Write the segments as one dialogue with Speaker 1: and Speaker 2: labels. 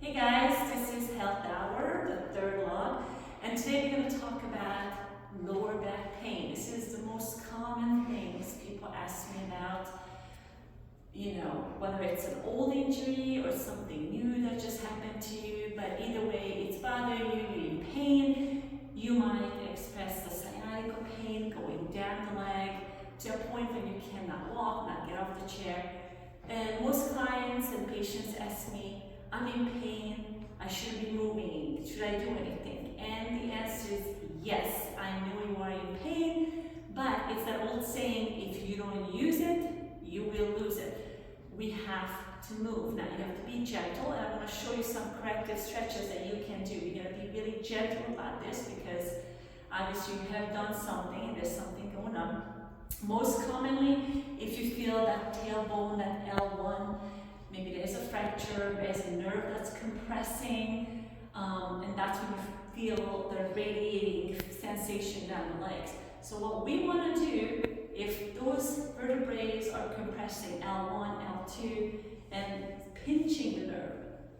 Speaker 1: Hey guys, this is Health Hour, the third log, and today we're going to talk about lower back pain. This is the most common things people ask me about, whether it's an old injury or something new that just happened to you, but either way, it's bothering you, you're in pain. You might express the sciatica pain going down the leg to a point when you cannot walk, not get off the chair. And most clients and patients ask me, I'm in pain, I should be moving, should I do anything? And the answer is yes, I know you are in pain, but it's that old saying, if you don't use it, you will lose it. We have to move. Now you have to be gentle, and I'm going to show you some corrective stretches that you can do. You're going to be really gentle about this because obviously you have done something and there's something going on. Most commonly, if you feel that tailbone, that L1, maybe there's a fracture, there's a nerve that's compressing, and that's when you feel the radiating sensation down the legs. So what we want to do, if those vertebrae are compressing, L1, L2, and pinching the nerve,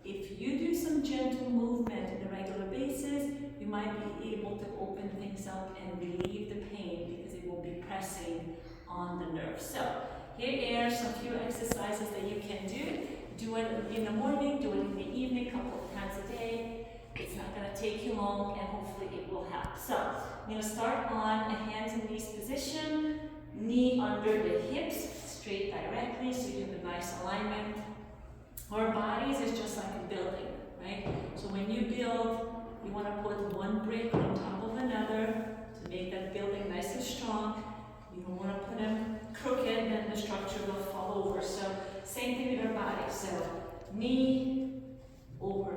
Speaker 1: if you do some gentle movement on a regular basis, you might be able to open things up and relieve the pain because it will be pressing on the nerve. So here are some few exercises that you can do. Do it in the morning, do it in the evening, a couple of times a day. It's not going to take you long and hopefully it will help. So I'm going to start on a hands and knees position, knee under the hips, straight directly so you have a nice alignment. Our bodies is just like a building, right? So when you build, you want to put one brick on top of another to make that building nice and strong. You don't want to put them crooked, then the structure will fall over. So same thing with our body. So knee over,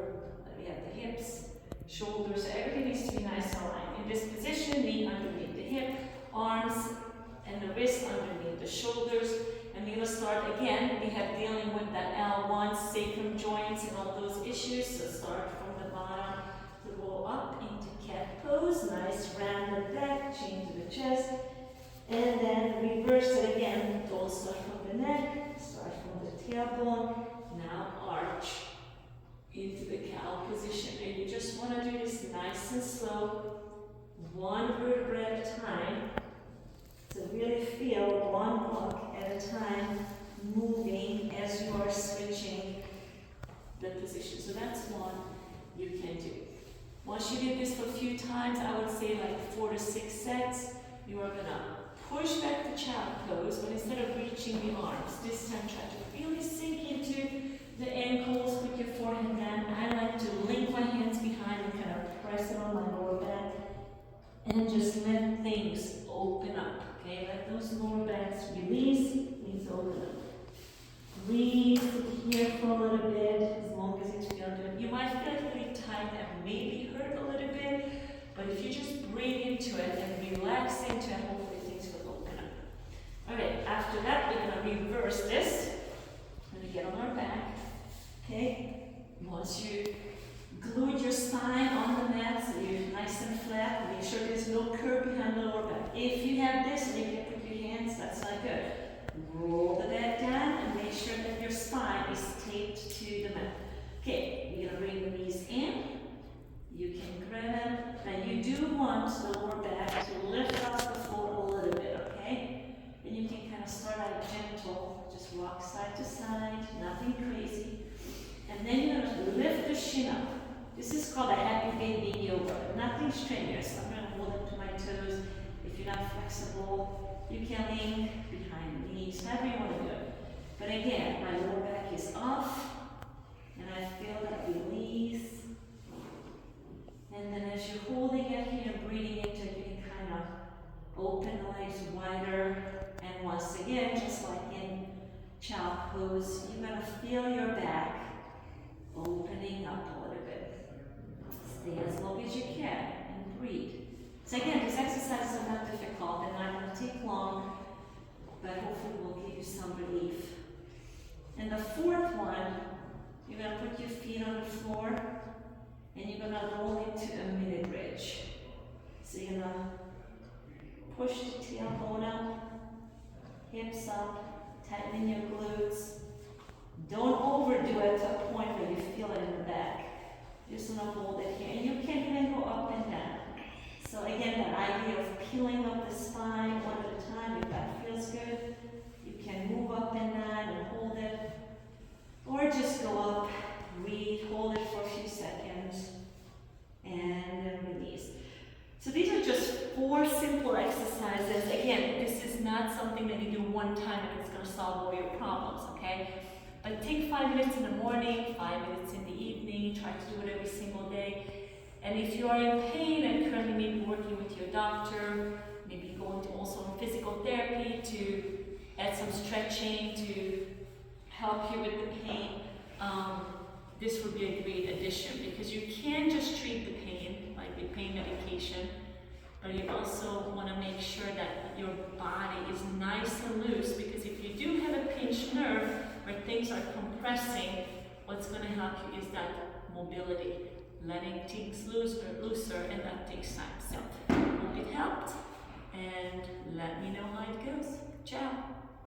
Speaker 1: we have the hips, shoulders, so everything needs to be nice and aligned. In this position, knee underneath the hip, arms and the wrist underneath the shoulders. And we're going to start again. We have dealing with that L1, sacrum joints and all those issues. So start from the bottom to go up into cat pose. Nice rounded back, chin to the chest. And then reverse it again. Don't start from the neck, start from the tailbone. Now arch into the cow position. And you just want to do this nice and slow, one vertebra at a time. So really feel one block at a time moving as you are switching the position. So that's one you can do. Once you do this for a few times, I would say like 4 to 6 sets, you are going to push back the child pose, but instead of reaching the arms, this time try to really sink into the ankles, put your forehead down. I like to link my hands behind and kind of press it on my lower back and just let things open up. Okay, let those lower backs release, things open up. Breathe here for a little bit, as long as it's feeling good. You might feel really tight and maybe hurt a little bit, but if you just breathe into it and relax into it, hopefully things will open up. Alright, after that, we're going to reverse this. We're going to get on our back. Okay, once you glued your spine on the mat so you're nice and flat, make sure there's no curve behind the lower back. If you have this and you can put your hands, that's not good. Roll the back down and make sure that your spine is taped to the mat. Okay, you're going to bring the knees in. You can grab them. Now you do want the lower back to lift off the floor a little bit, okay? And you can kind of start out gentle, just rock side to side, nothing crazy. And then you're going to lift the shin up. This is called a happy baby yoga. Nothing strenuous. I'm going to hold up to my toes. If you're not flexible, you can lean behind the knees, however you want to do it. But again, my lower back is off, and I feel that release. And then as you're holding it here, breathing into it, you can kind of open the legs wider. And once again, just like in child pose, you're going to feel your back opening up a little bit. Stay as long as you can and breathe. So again, these exercises are not difficult. They're not going to take long, but hopefully will give you some relief. And the fourth one Just want to hold it here. And you can even go up and down. So again, that idea of peeling up the spine one at a time, if that feels good, you can move up and down and hold it. Or just go up, breathe, hold it for a few seconds, and then release. So these are just 4 simple exercises. Again, this is not something that you do one time and it's going to solve all your problems, okay? But take 5 minutes in the morning, 5 minutes in the evening, try to do it every single day. And if you are in pain and currently maybe working with your doctor, maybe going to also physical therapy to add some stretching to help you with the pain, this would be a great addition, because you can just treat the pain, like with pain medication, but you also want to make sure that your body is nice and loose, because if you do have a pinched nerve where things are compressing, what's going to help you is that mobility, letting things looser, and that takes time. So, hope it helped, and let me know how it goes. Ciao!